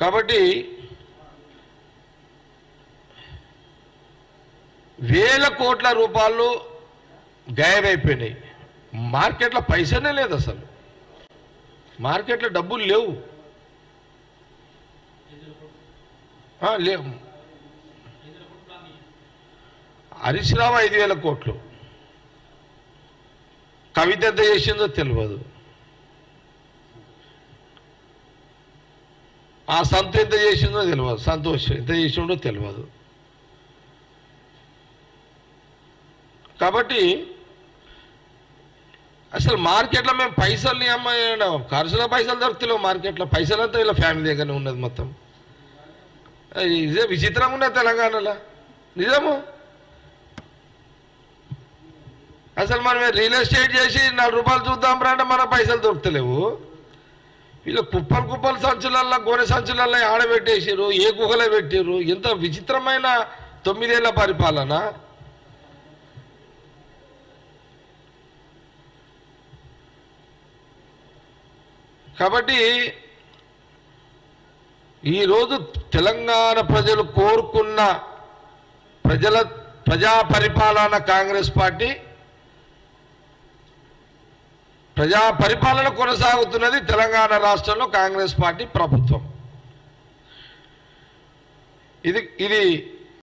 కాబట్టి వేల కోట్ల రూపాయలు గాయమైపోయినాయి. మార్కెట్లో పైసనే లేదు, అసలు మార్కెట్లో డబ్బులు లేవు. లేవు. హరీష్ రావు 5,000 కోట్లు, కవిత ఎంత చేసిందో తెలియదు, ఆ సంత ఎంత చేసిందో తెలియదు, సంతోష్ ఎంత చేసిండో తెలియదు. కాబట్టి అసలు మార్కెట్లో మేము పైసల్ని ఖర్చుల పైసలు దొరుకుతలేవు మార్కెట్లో. పైసలంతా ఇలా ఫ్యామిలీ దగ్గరనే ఉన్నది మొత్తం. ఇదే విచిత్రంగా ఉన్నది తెలంగాణలో, నిజము. అసలు మనం రియల్ ఎస్టేట్ చేసి 4 రూపాయలు చూద్దాం రా అంటే మన పైసలు దొరుకుతలేవు. వీళ్ళు కుప్పలు సంచులల్లో గోనె సంచులల్లో ఆడబెట్టేసారు, ఏ గుహలో పెట్టారు. ఎంత విచిత్రమైన 9 ఏళ్ల పరిపాలన. కాబట్టి ఈరోజు తెలంగాణ ప్రజలు కోరుకున్న ప్రజా పరిపాలన కాంగ్రెస్ పార్టీ ప్రజా పరిపాలన కొనసాగుతున్నది తెలంగాణ రాష్ట్రంలో కాంగ్రెస్ పార్టీ ప్రభుత్వం. ఇది